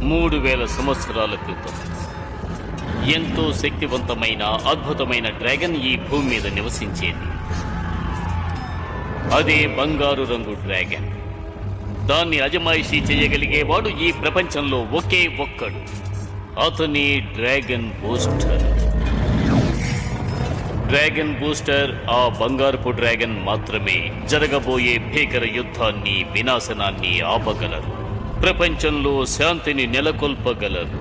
3000 సంవత్సరాల క్రితం ఎంతో శక్తివంతమైన అద్భుతమైన డ్రాగన్ ఈ భూమి మీద నివసించేది. అదే బంగారు రంగు డ్రాగన్. దాన్ని అజమాయిషీ చేయగలిగేవాడు ఈ ప్రపంచంలో ఒకే ఒక్కడు. అతని డ్రాగన్ బూస్టర్. డ్రాగన్ బూస్టర్ ఆ బంగారపు డ్రాగన్ మాత్రమే జరగబోయే భీకర యుద్ధాన్ని, వినాశనాన్ని ఆపగలరు. ప్రపంచంలో శాంతిని నెలకొల్పగలరు.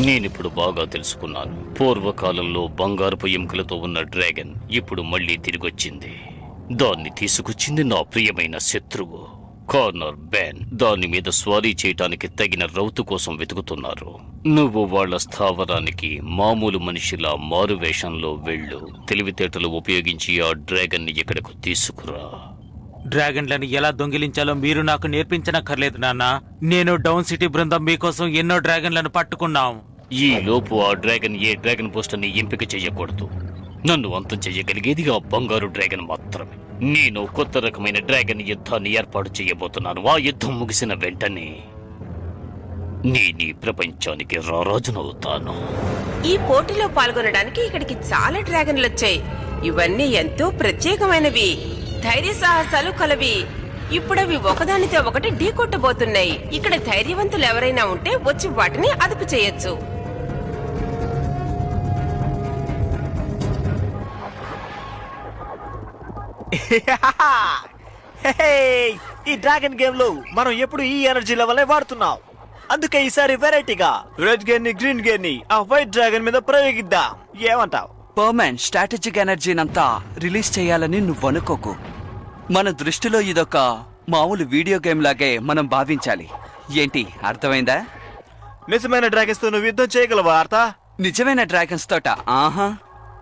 నేనిప్పుడు బాగా తెలుసుకున్నాను. పూర్వకాలంలో బంగారపు ఎముకలతో ఉన్న డ్రాగన్ ఇప్పుడు మళ్లీ తిరిగొచ్చింది. దాన్ని తీసుకొచ్చింది నా ప్రియమైన శత్రువు కార్నర్ బ్యాన్. దాని మీద స్వారీ చేయటానికి తగిన రౌతు కోసం వెతుకుతున్నారు. నువ్వు వాళ్ల స్థావరానికి మామూలు మనిషిలా మారువేషంలో వెళ్ళు. తెలివితేటలు ఉపయోగించి ఆ డ్రాగన్ ని ఇక్కడకు తీసుకురా. డ్రాగన్లను ఎలా దొంగిలించాలో మీరు నాకు నేర్పించనక్కర్లేదు నాన్న. నేను డౌన్ సిటీ బృందం మీకోసం ఎన్నో డ్రాగన్లను పట్టుకున్నాం. ఈ లోపు ఆ డ్రాగన్ ఏ డ్రాగన్ పోస్టర్ ని ఎంపిక చేయకూడదు. నన్ను అంతం చెయ్యగలిగేది ఆ బంగారు డ్రాగన్ మాత్రమే. నేను కొత్త రకమైన డ్రాగన్ యుద్ధాన్ని ఏర్పాటు చేయబోతున్నాను. ఆ యుద్ధం ముగిసిన వెంటనే నేను ఈ ప్రపంచానికి రారాజునవుతాను. ఈ పోటీలో పాల్గొనడానికి ఇక్కడికి చాలా డ్రాగన్లు వచ్చాయి. ఇవన్నీ ఎంతో ప్రత్యేకమైనవి, ధైర్య సాహసాలు కలవి. ఇప్పుడవి ఒకదానితో ఒకటి ఢీకొట్టబోతున్నాయి. ఇక్కడ ధైర్యవంతులు ఎవరైనా ఉంటే వచ్చి వాటిని అదుపు చేయొచ్చు. ఈ డ్రాగన్ గేమ్ లో మనం ఎప్పుడు ఈ ఎనర్జీ లెవెల్ వాడుతున్నాం. అందుకే ఈసారి వెరైటీగా రెడ్ గేర్ ని, గ్రీన్ గేర్ ని ఆ వైట్ డ్రాగన్ మీద ప్రయోగిద్దాం. ఏమంటావ్? పర్మన్ స్ట్రాటజిక్ ఎనర్జీనంతా రిలీజ్ చేయాలని నువ్వు అనుకోకు. మన దృష్టిలో ఇదొక మామూలు వీడియో గేమ్ లాగే మనం భావించాలి. ఏంటి అర్థమైందా? నిజమైన డ్రాగన్స్ తో నువ్వు యుద్ధం చేయగలవా ఆర్తా? నిజమైన డ్రాగన్స్ తోట? ఆహా,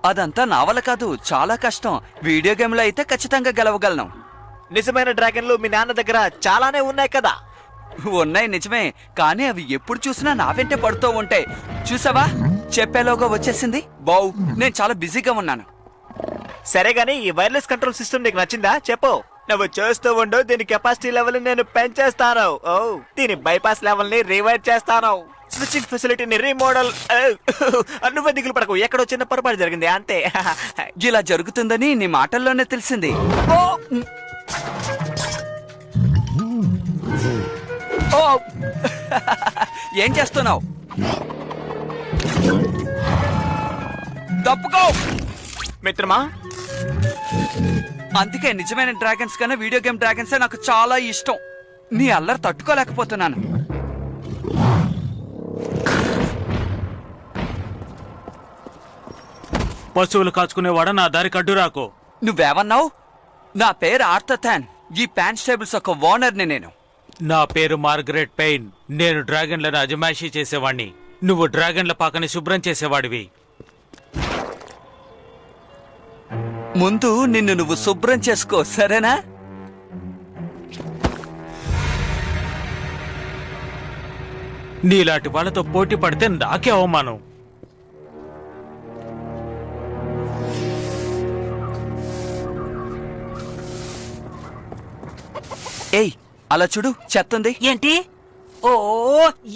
అదంతా నా వల్ల కాదు, చాలా కష్టం. వీడియో గేమ్ లో అయితే ఖచ్చితంగా గెలవగలను. నిజమైన డ్రాగన్లు మీ నాన్న దగ్గర చాలానే ఉన్నాయి కదా? ఉన్నాయి నిజమే, కానీ అవి ఎప్పుడు చూసినా నా వెంటే పడుతూ ఉంటాయి. చూసావా, చెప్పేలోగా వచ్చేసింది. బావ్, నేను చాలా బిజీగా ఉన్నాను. సరే గానీ ఈ వైర్లెస్ కంట్రోల్ సిస్టమ్ నీకు నచ్చిందా? చెప్పు. నువ్వు చూస్తూ ఉండు, దీని కెపాసిటీ లెవెల్ నేను పెంచేస్తాను. ఓ, దీని బైపాస్ లెవెల్ ని రివైర్ చేస్తాను. స్విచ్చింగ్ ఫెసిలిటీని రీమోడల్. నువ్వే దిగులు పడకు, ఎక్కడో చిన్న పొరపాటు జరిగింది అంతే. ఇలా జరుగుతుందని నీ మాటల్లోనే తెలిసింది. ఏం చేస్తున్నావు? తప్పుకో మిత్రమా. అందుకే నిజమైన డ్రాగన్స్ కన్నా వీడియో గేమ్ డ్రాగన్సే నాకు చాలా ఇష్టం. నీ అల్లరి తట్టుకోలేకపోతున్నాను. పశువులు కాచుకునేవాడ, నా దారి కడ్డురాకు. నువ్వేమన్నావు? నా పేరు ఆర్థర్. ఈ ప్యాన్ స్టేబుల్స్ ఒక ఓనర్ని నేను. నా పేరు మార్గరెట్ పెయిన్. నేను డ్రాగన్లను అజమాయిషీ చేసేవాణ్ణి. నువ్వు డ్రాగన్ల పాకని శుభ్రం చేసేవాడివి. ముందు నిన్ను నువ్వు శుభ్రం చేసుకో, సరేనా? నీలాంటి వాళ్ళతో పోటీ పడితే నాకే అవమానం. ఏయ్, అలా చూడు, చెత్తుంది. ఏంటి? ఓ,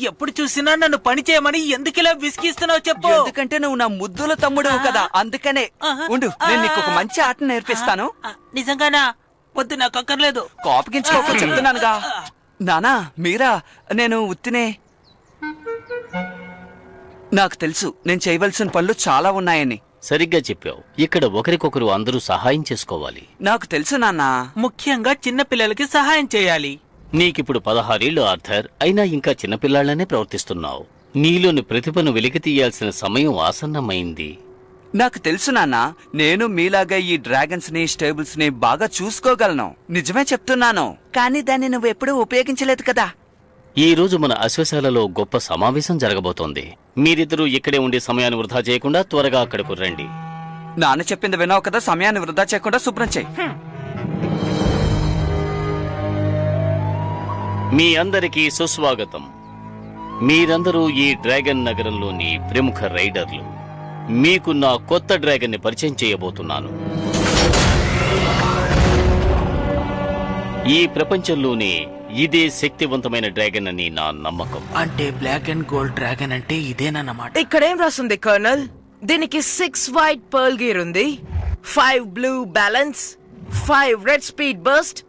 ఎప్పుడు చూసినా నన్ను పని చేయమని ఎందుకిలా విసిగిస్తున్నావు చెప్పు. ఎందుకంటే నువ్వు నా ముద్దుల తమ్ముడు కదా, అందుకనే. ఉండు, నేను నీకు ఒక మంచి ఆట నేర్పిస్తాను. నిజంగానా? వద్దు, నాకు అక్కర్లేదు. కోపగించుకోక చెప్తున్నానుగా. నానా, మీరా, నేను ఉత్తినే. నాకు తెలుసు నేను చేయవలసిన పనులు చాలా ఉన్నాయని. సరిగ్గా చెప్పావు. ఇక్కడ ఒకరికొకరు అందరూ సహాయం చేసుకోవాలి. నాకు తెలుసు నాన్నా. ముఖ్యంగా చిన్న పిల్లలకి సహాయం చేయాలి. నీకిప్పుడు 16 ఏళ్లు ఆర్థర్, అయినా ఇంకా చిన్నపిల్లాళ్లనే ప్రవర్తిస్తున్నావు. నీలోని ప్రతిభను వెలికి తీయాల్సిన సమయం ఆసన్నమైంది. నాకు తెలుసు నాన్నా, నేను మీలాగా ఈ డ్రాగన్స్ ని, స్టేబుల్స్ ని బాగా చూసుకోగలను. నిజమే చెప్తున్నాను, కానీ దాన్ని నువ్వెప్పుడూ ఉపయోగించలేదు కదా. ఈ రోజు మన అశ్వశాలలో గొప్ప సమావేశం జరగబోతోంది. మీరిద్దరూ ఇక్కడే ఉండే సమయాన్ని వృధా చేయకుండా త్వరగా అక్కడకు రండి. నాన్న చెప్పింది విన్నావు కదా, సమయాన్ని వృధా చేయకుండా శుభ్రం చేయి. మీ అందరికీ సుస్వాగతం. మీరందరూ ఈ డ్రాగన్ నగరంలోని ప్రముఖ రైడర్లు. మీకు నా కొత్త డ్రాగన్ ని పరిచయం చేయబోతున్నాను. ఈ ప్రపంచంలోనే ఇదే శక్తివంతమైన డ్రాగన్ అని నా నమ్మకం. అంటే బ్లాక్ అండ్ గోల్డ్ డ్రాగన్ అంటే ఇదేనన్నమాట. ఇక్కడేం రాస్తుంది కర్నల్? దీనికి 6 వైట్ పర్ల్ గీర్ ఉంది, 5 blue balance, 5 red speed burst.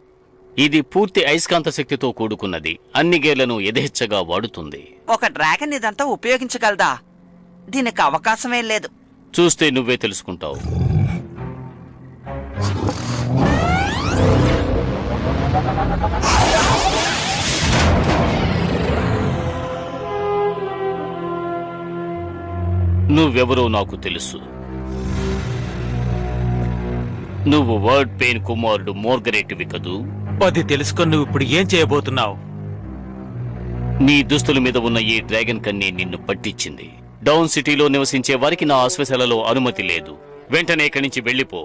ఇది పూర్తి అయస్కాంత శక్తితో కూడుకున్నది. అన్ని గేర్లను యథేచ్ఛగా వాడుతుంది. ఒక డ్రాగన్ ఇదంతా ఉపయోగించగలదా? దీనికి అవకాశమే లేదు. చూస్తే నువ్వే తెలుసుకుంటావు. నువ్వెవరో నాకు తెలుసు. నువ్వు వర్డ్ పెయిన్ కుమారుడు మోర్గరేట్వి కదూ? అది తెలుసుకొని నువ్వు ఇప్పుడు ఏం చేయబోతున్నావు? నీ దుస్తుల మీద ఉన్న ఈ డ్రాగన్ కన్నీ నిన్ను పట్టించింది. డౌన్ సిటీలో నివసించే వారికి నా ఆశ్వశాలలో అనుమతి లేదు. వెంటనే ఇక్కడి నుంచి వెళ్ళిపో.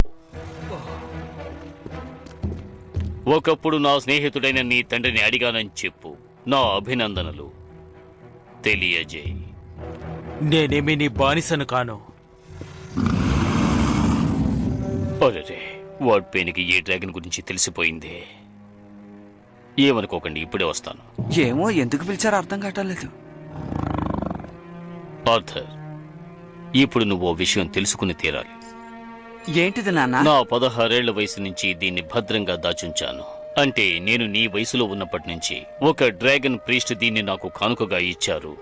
ఒకప్పుడు నా స్నేహితుడైన నీ తండ్రిని అడిగానని చెప్పు. నా అభినందనలు తెలియజేయి. నేనేమి నీ బానిసను కాను. అరే, వర్డ్ పెయిన్కి ఈ డ్రాగన్ గురించి తెలిసిపోయింది. ఏమనుకోకండి, ఇప్పుడే వస్తాను. ఏమో ఎందుకు పిలిచారో అర్థం కావట్లేదు. ఆర్థర్, ఇప్పుడు నువ్వు ఓ విషయం తెలుసుకుని తీరాలి. ఏంటిది నాన్న? నా 16 ఏళ్ల వయసు నుంచి దీన్ని భద్రంగా దాచుంచాను. అంటే నేను నీ వయసులో ఉన్నప్పటి నుంచి. ఒక డ్రాగన్ ప్రీస్ట్ దీన్ని నాకు కానుకగా ఇచ్చారు.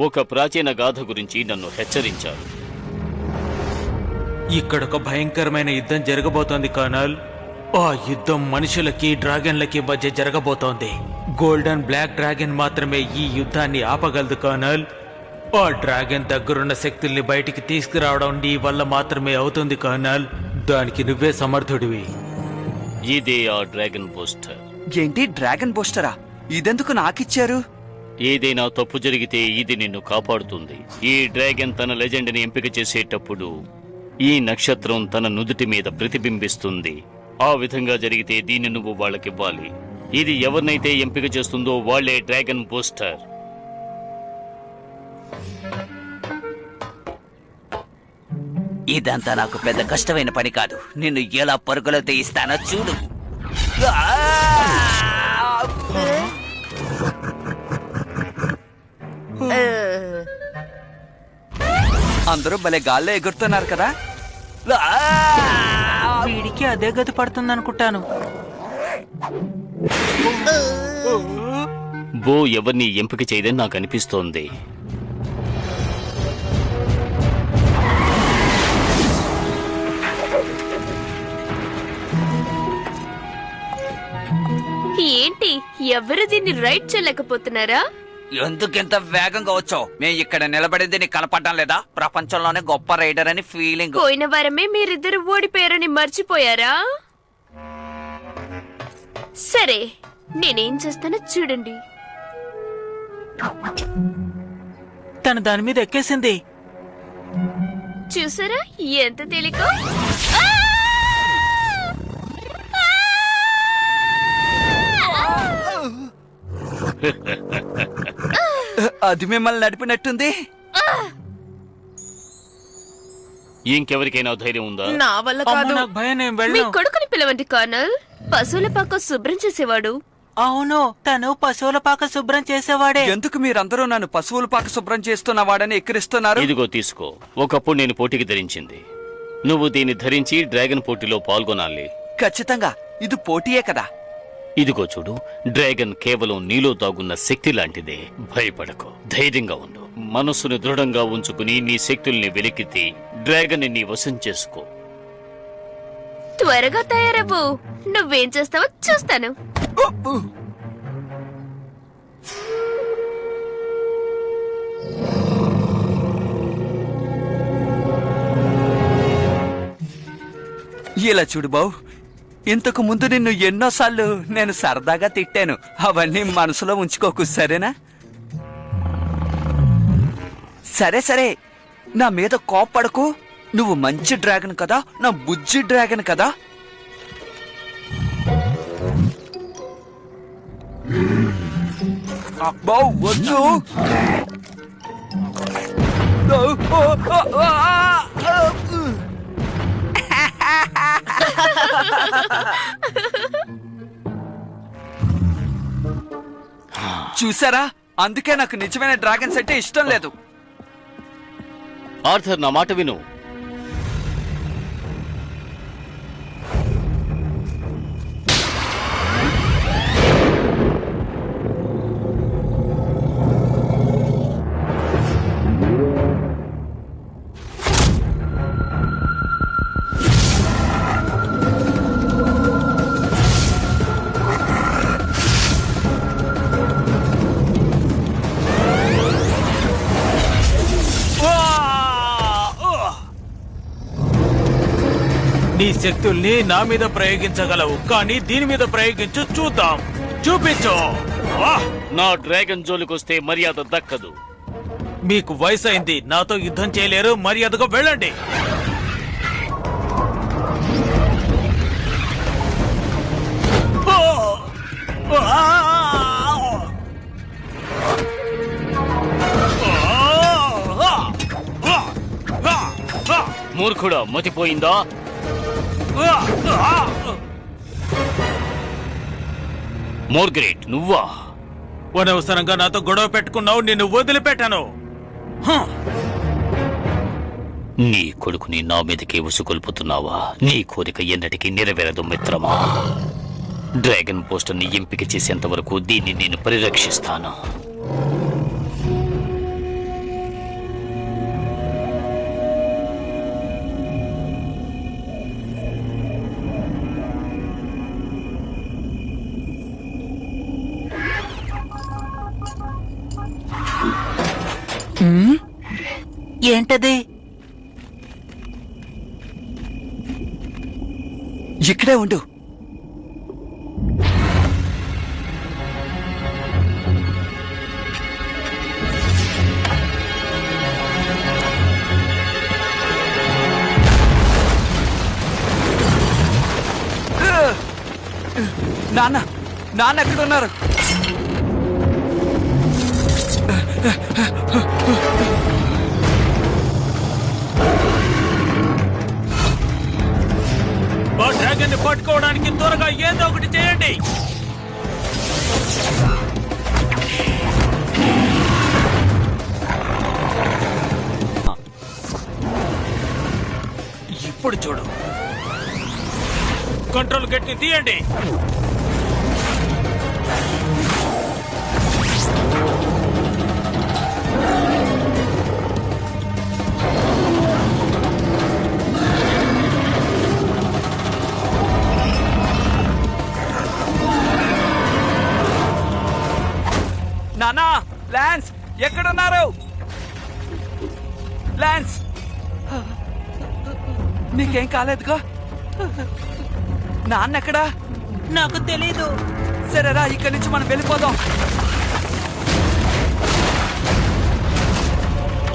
ఒక ప్రాచీన గాథ గురించి నన్ను హెచ్చరించారు. ఇక్కడొక భయంకరమైన యుద్ధం జరగబోతోంది కర్నల్. ఆ యుద్ధం మనుషులకి డ్రాగన్లకి మధ్య జరగబోతోంది. గోల్డెన్ బ్లాక్ డ్రాగన్ మాత్రమే ఈ యుద్ధాన్ని ఆపగలదు కర్నల్. ఆ డ్రాగన్ దగ్గరున్న శక్తుల్ని బయటికి తీసుకురావడం నీ వల్ల మాత్రమే అవుతుంది కర్నల్. దానికి నువ్వే సమర్థుడివి. ఇదే ఆ డ్రాగన్ బూస్టర్. ఏంటి డ్రాగన్ బూస్టరా? ఇదెందుకు నాకిచ్చారు? ఏదైనా తప్పు జరిగితే ఇది నిన్ను కాపాడుతుంది. ఈ డ్రాగన్ తన లెజెండ్ని ఎంపిక చేసేటప్పుడు ఈ నక్షత్రం తన నుదుటి మీద ప్రతిబింబిస్తుంది. ఆ విధంగా జరిగితే దీన్ని నువ్వు వాళ్ళకివ్వాలి. ఇది ఎవరినైతే ఎంపిక చేస్తుందో వాళ్లే డ్రాగన్ బూస్టర్. ఇదంతా నాకు పెద్ద కష్టమైన పని కాదు. నిన్ను ఎలా పరుగులో తీయిస్తానో చూడు. అందరూ భలే గాల్లో ఎగురుతున్నారు కదా. వీడికి అదే గతి పడుతుంది అనుకుంటాను. బో ఎవరిని ఎంపిక చేయదని నాకు అనిపిస్తోంది. ఏంటి, ఎవరు దీన్ని రైడ్ చేయలేకపోతున్నారా? ఎందుకింత వేగంగా వచ్చావు? మేము ఇక్కడ నిలబడింది నీకు కనపడడం లేదా? ప్రపంచంలోనే గొప్ప రైడర్ అని ఫీలింగ్. పోయిన వారమే మీరిద్దరు ఓడిపోయారని మర్చిపోయారా? సరే, నేనేం చేస్తానో చూడండి. తను దాని మీద ఎక్కేసింది. చూసారా ఎంత తేలిక? అది మిమ్మల్ని నడిపినట్టుంది. ఇంకెవరికైనా ధైర్యం ఉందా? నా వల్ల అమ్మో, కాదు. నాకు భయం, నేను మీ వెళ్ళను. కొడుకుని పిలవండి కర్నల్. పశువుల పక్క శుభ్రం చేసేవాడు. అవును, తను పశువుల పాక శుభ్రం చేసేవాడే. ఎందుకు మీరందరూ నన్ను పశువుల పాక శుభ్రం చేస్తున్న వాడని ఎక్కిరిస్తున్నారు? ఇదిగో తీసుకో. ఒకప్పుడు నేను పోటీకి ధరించింది. నువ్వు దీన్ని ధరించి డ్రాగన్ పోటీలో పాల్గొనాలి. ఖచ్చితంగా ఇది పోటీయే కదా. ఇదిగో చూడు, డ్రాగన్ కేవలం నీలో దాగున్న శక్తి లాంటిదే. భయపడకు, ధైర్యంగా ఉండు. మనస్సును దృఢంగా ఉంచుకుని నీ శక్తుల్ని వెలికితే డ్రాగన్ నీ వశం చేసుకో. త్వరగా తయారవ్వు. నువ్వేం చేస్తావో చూస్తాను. ఇలా చూడు బావు, ఇంతకు ముందు నిన్ను ఎన్నోసార్లు నేను సరదాగా తిట్టాను. అవన్నీ మనసులో ఉంచుకోకు, సరేనా? సరే సరే, నా మీద కోప్పడకు. నువ్వు మంచి డ్రాగన్ కదా, నా బుజ్జి డ్రాగన్ కదా. అబ్బో వద్దు. చూసారా, అందుకే నాకు నిజమైన డ్రాగన్స్ అంటే ఇష్టం లేదు. ఆర్థర్, నా మాట విను. నీ శక్తుల్ని నా మీద ప్రయోగించగలవు, కానీ దీని మీద ప్రయోగించు, చూద్దాం. చూపించు. నా డ్రాగన్ జోలికొస్తే మర్యాద దక్కదు. మీకు వయసు అయింది, నాతో యుద్ధం చేయలేరు, మర్యాదగా వెళ్ళండి. మూర్ఖుడా, మతిపోయిందా? మోర్గ్రేట్, నువ్వా? అనవసరంగా నాతో గొడవ పెట్టుకున్నావు, నిన్ను వదిలిపెట్టాను. నీ కొడుకుని నా మీదకే ఉసుకొల్పుతున్నావా? నీ కోరిక ఎన్నటికీ నెరవేరదు మిత్రమా. డ్రాగన్ పోస్టర్ని ఎంపిక చేసేంత వరకు దీన్ని నేను పరిరక్షిస్తాను. ఏంటది? ఇక్కడే ఉండు. నాన్న, నాన్న ఎక్కడున్నారు? ఆ డ్రాగన్ ని పట్టుకోవడానికి త్వరగా ఏదో ఒకటి చేయండి. ఇప్పుడు చూడు, కంట్రోల్ గేట్ ని తీయండి. నానా, లాన్స్ ఎక్కడున్నారు? లాన్స్, నీకేం కాలేదుగా? నాన్న ఎక్కడా? నాకు తెలీదు. సరేరా, ఇక్కడి నుంచి మనం వెళ్ళిపోదాం.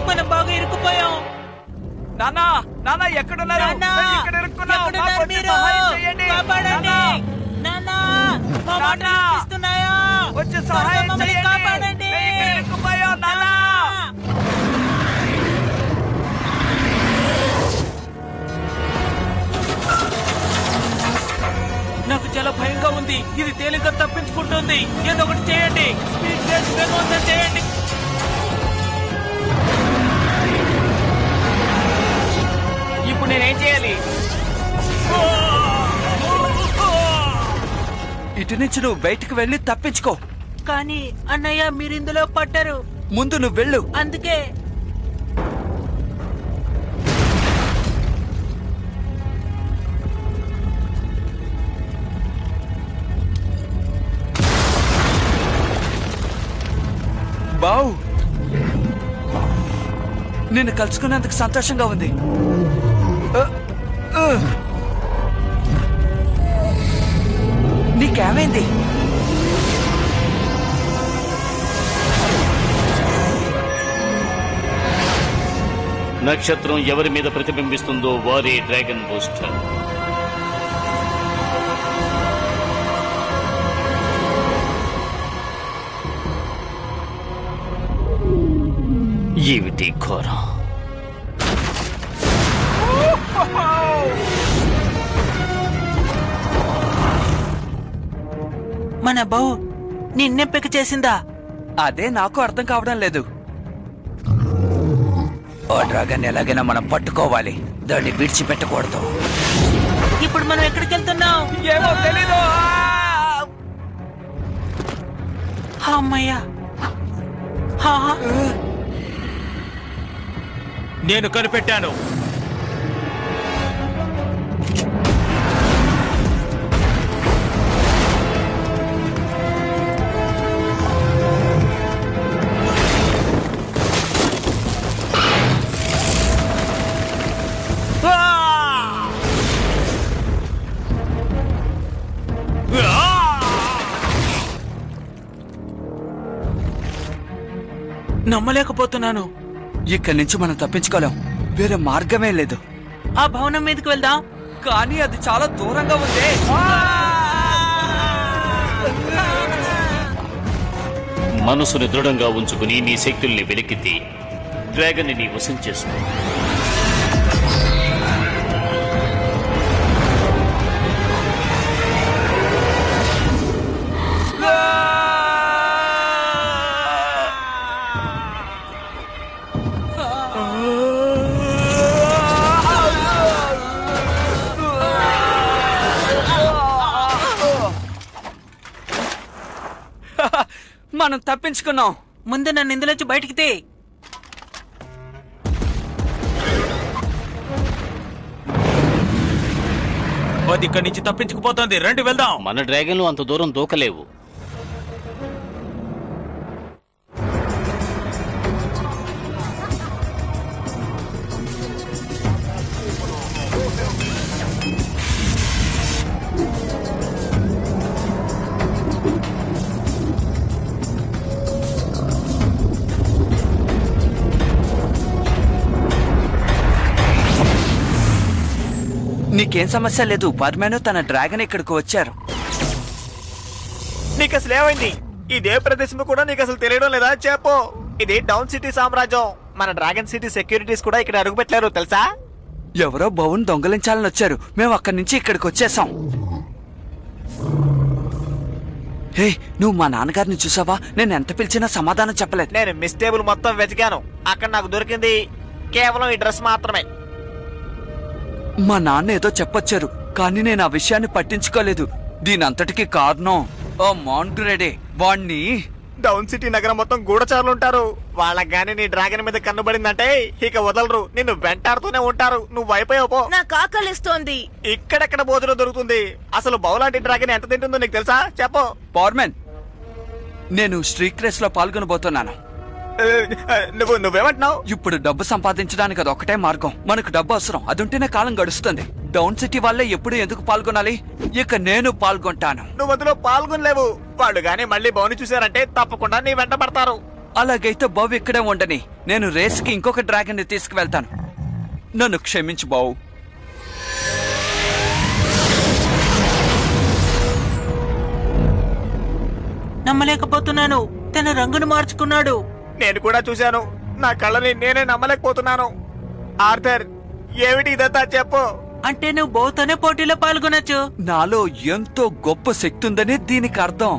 మనం బాగా ఇరుక్కుపోయాం. నానా, నానా ఎక్కడున్నారు? నాన్నా, మేము ఇక్కడ ఇరుక్కున్నాం. ఎక్కడున్నారు మాకు వచ్చి మీరు? సహాయం చేయండి. కాపాడండి. నాన్నా, నాన్నా, మా నాన్నా, మాటలు వినిపిస్తున్నాయా? వచ్చి త్వరగా సహాయం మమ్మల్ని చేయండి. కాపాడండి. మేము ఇక్కడ ఇరుక్కుపోయాం, నాన్నా. నాకు చాలా భయంగా ఉంది. ఇది తేలిగ్గా తప్పించుకుంటుంది. ఏదో ఒకటి చేయండి. స్పీడ్ బ్రేక్ వేగవంతం చేయండి. ఇప్పుడు నేనేం చేయాలి? ఇటు నుంచి నువ్వు బయటికి వెళ్ళి తప్పించుకో. కానీ అన్నయ్య, మీరు ఇందులో పట్టారు. ముందు నువ్వు వెళ్ళు. అందుకే బావ్, నిన్ను కలుసుకున్నందుకు సంతోషంగా ఉంది. నీకేమైంది? నక్షత్రం ఎవరి మీద ప్రతిబింబిస్తుందో వారే డ్రాగన్ బూస్టర్. ఏమిటి ఘోరం? మన బౌ నిన్నెంపిక చేసిందా? అదే నాకు అర్థం కావడం లేదు. ఓ డ్రాగన్ ఎలాగైనా మనం పట్టుకోవాలి, దాన్ని విడిచిపెట్టకూడదు. ఇప్పుడు మనం ఎక్కడికి వెళ్తున్నాం? ఏమో తెలీదు. అమ్మయ్యా, నేను కనిపెట్టాను. నమ్మలేకపోతున్నాను. ఇక్కడి నుంచి మనం తప్పించుకోలేం, వేరే మార్గమే లేదు. ఆ భవనం మీదకి వెళ్దాం. కానీ అది చాలా దూరంగా ఉంది. మనసుని దృఢంగా ఉంచుకుని నీ శక్తుల్ని వెలికితే డ్రాగన్ ని వశం చేసుకో. మనం తప్పించుకున్నాం. ముందు నన్ను ఇందులోంచి బయటికి తే. అది ఇక్కడి నుంచి తప్పించుకుపోతుంది. రండి వెళ్దాం. మన డ్రాగన్లు అంత దూరం దూకలేవు. నీకేం సమస్య లేదు. పర్మేను తన డ్రాగన్ ఇక్కడికి వచ్చారు. నీకు అసలు ఏమైంది? ఇదే ప్రదేశం కూడా నీకు అసలు తెలియడం లేదా? చెప్పు. ఇది డౌన్ సిటీ సామ్రాజ్యం. మన డ్రాగన్ సిటీ సెక్యూరిటీస్ కూడా ఇక్కడ అడుగుపెట్టారు తెలుసా? ఎవరో భవన్ దొంగలించాలని వచ్చారు. మేము అక్కడి నుంచి ఇక్కడికి వచ్చేసాం. హే, నువ్వు మా నాన్నగారిని చూసావా? నేను ఎంత పిలిచినా సమాధానం చెప్పలేదు. నేను మిస్ టేబుల్ మొత్తం వెతికాను. అక్కడ నాకు దొరికింది కేవలం ఈ డ్రెస్ మాత్రమే. మా నాన్న ఏదో చెప్పొచ్చారు, కానీ నేను ఆ విషయాన్ని పట్టించుకోలేదు. దీనంతటికి కారణం ఓ మాంగ్రెడే. వాణ్ణి డౌన్ సిటీ నగరం మొత్తం గూఢచారులు ఉంటారు. వాళ్ళకి గానీ నీ డ్రాగన్ మీద కన్నుబడిందంటే ఇక వదలరు. నిన్ను వెంటాడుతూనే ఉంటారు. నువ్వు అయిపోయావు పో. నాకు ఆకలిస్తోంది. ఇక్కడెక్కడ భోజనం దొరుకుతుంది? అసలు బౌలాంటి డ్రాగన్ ఎంత తింటుందో నీకు తెలుసా? చెప్పు. పవర్మెన్, నేను స్ట్రీట్ రేస్ లో పాల్గొనబోతున్నాను. నువ్వేమంటున్నావు? ఇప్పుడు డబ్బు సంపాదించడానికి అది ఒకటే మార్గం. మనకు డబ్బు అవసరం, అదుంటేనే కాలం గడుస్తుంది. డౌన్ సిటీ వాళ్ళే ఎప్పుడు ఎందుకు పాల్గొనాలి? ఇక నేను పాల్గొంటాను. నువ్వు అందులో పాల్గొనలేవు. వాళ్ళు గానీ మళ్ళీ బౌని చూసారంటే తప్పకుండా నీ వెంట పడతారు. అలాగైతే బావు ఇక్కడే ఉండని. నేను రేస్ కి ఇంకొక డ్రాగన్ ని తీసుకువెళ్తాను. నన్ను క్షమించు బావు. నమ్మలేకపోతున్నాను. తన రంగును మార్చుకున్నాడు. నేను కూడా చూశాను. నా కళ్ళని నేనే నమ్మలేకపోతున్నాను. ఆర్థర్, ఏమిటి ఇదంతా? చెప్పు. అంటే నువ్వు బౌతోనే పోటీలో పాల్గొనొచ్చు. నాలో ఎంతో గొప్ప శక్తి ఉందని దీనికి అర్థం.